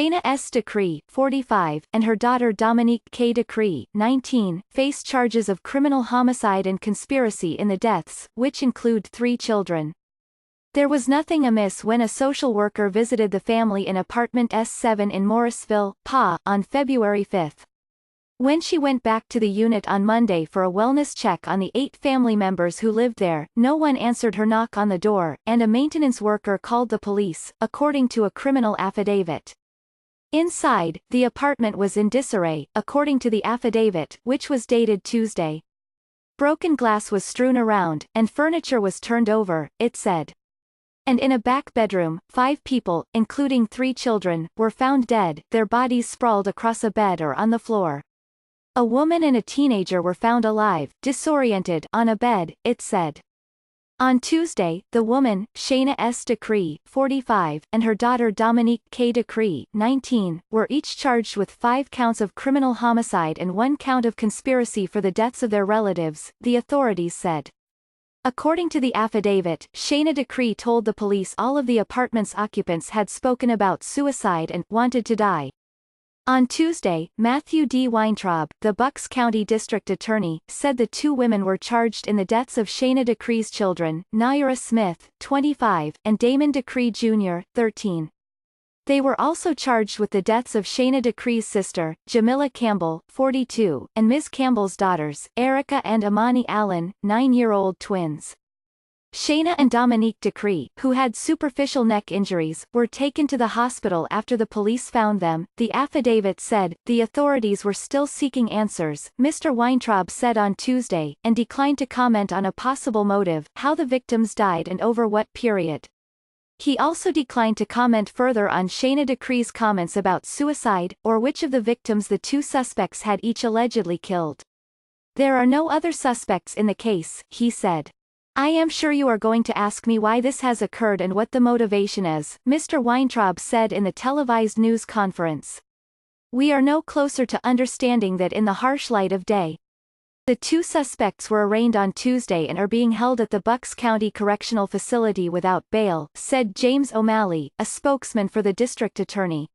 Shana S. 45, and her daughter Dominique K. 19, face charges of criminal homicide and conspiracy in the deaths, which include 3 children. There was nothing amiss when a social worker visited the family in apartment S7 in Morrisville, PA, on February 5. When she went back to the unit on Monday for a wellness check on the 8 family members who lived there, no one answered her knock on the door, and a maintenance worker called the police, according to a criminal affidavit. Inside, the apartment was in disarray, according to the affidavit, which was dated Tuesday. Broken glass was strewn around, and furniture was turned over, it said. And in a back bedroom, 5 people, including 3 children, were found dead, their bodies sprawled across a bed or on the floor. A woman and a teenager were found alive, disoriented, on a bed, it said. On Tuesday, the woman, Shana S. 45, and her daughter Dominique K. 19, were each charged with 5 counts of criminal homicide and 1 count of conspiracy for the deaths of their relatives, the authorities said. According to the affidavit, Shana told the police all of the apartment's occupants had spoken about suicide and wanted to die. On Tuesday, Matthew D. Weintraub, the Bucks County District Attorney, said the 2 women were charged in the deaths of Shana Decree's children, Naira Smith, 25, and Damon Decree Jr., 13. They were also charged with the deaths of Shana Decree's sister, Jamila Campbell, 42, and Ms. Campbell's daughters, Erica and Amani Allen, 9-year-old twins. Shana and Dominique Decree, who had superficial neck injuries, were taken to the hospital after the police found them, the affidavit said. The authorities were still seeking answers, Mr. Weintraub said on Tuesday, and declined to comment on a possible motive, how the victims died and over what period. He also declined to comment further on Shana Decree's comments about suicide, or which of the victims the 2 suspects had each allegedly killed. There are no other suspects in the case, he said. I am sure you are going to ask me why this has occurred and what the motivation is, Mr. Weintraub said in the televised news conference. We are no closer to understanding that in the harsh light of day. The 2 suspects were arraigned on Tuesday and are being held at the Bucks County Correctional Facility without bail, said James O'Malley, a spokesman for the district attorney.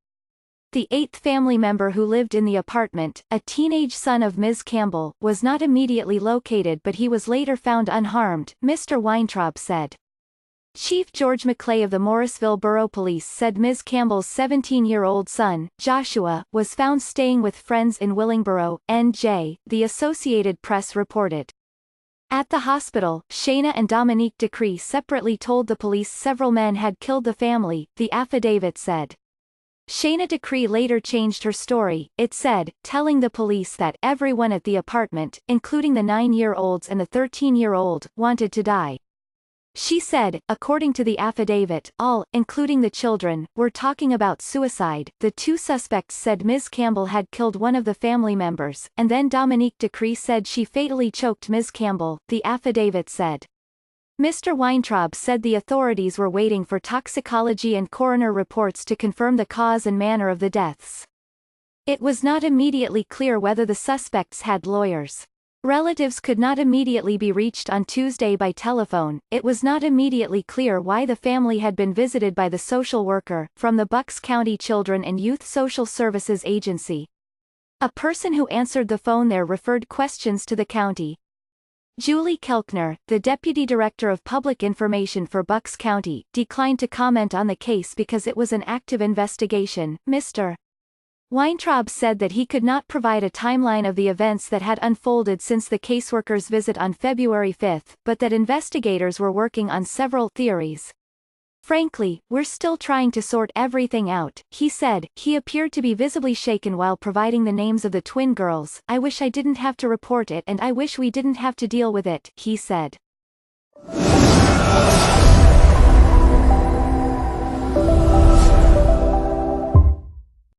The 8th family member who lived in the apartment, a teenage son of Ms. Campbell, was not immediately located but he was later found unharmed, Mr. Weintraub said. Chief George McClay of the Morrisville Borough Police said Ms. Campbell's 17-year-old son, Joshua, was found staying with friends in Willingboro, NJ, the Associated Press reported. At the hospital, Shana and Dominique Decree separately told the police several men had killed the family, the affidavit said. Shana Decree later changed her story, it said, telling the police that everyone at the apartment, including the 9-year-olds and the 13-year-old, wanted to die. She said, according to the affidavit, all, including the children, were talking about suicide. The 2 suspects said Ms. Campbell had killed one of the family members, and then Dominique Decree said she fatally choked Ms. Campbell, the affidavit said. Mr. Weintraub said the authorities were waiting for toxicology and coroner reports to confirm the cause and manner of the deaths. It was not immediately clear whether the suspects had lawyers. Relatives could not immediately be reached on Tuesday by telephone. It was not immediately clear why the family had been visited by the social worker, from the Bucks County Children and Youth Social Services Agency. A person who answered the phone there referred questions to the county. Julie Kelkner, the Deputy Director of Public Information for Bucks County, declined to comment on the case because it was an active investigation. Mr. Weintraub said that he could not provide a timeline of the events that had unfolded since the caseworker's visit on February 5, but that investigators were working on several theories. Frankly, we're still trying to sort everything out, he said. He appeared to be visibly shaken while providing the names of the twin girls. I wish I didn't have to report it and I wish we didn't have to deal with it, he said.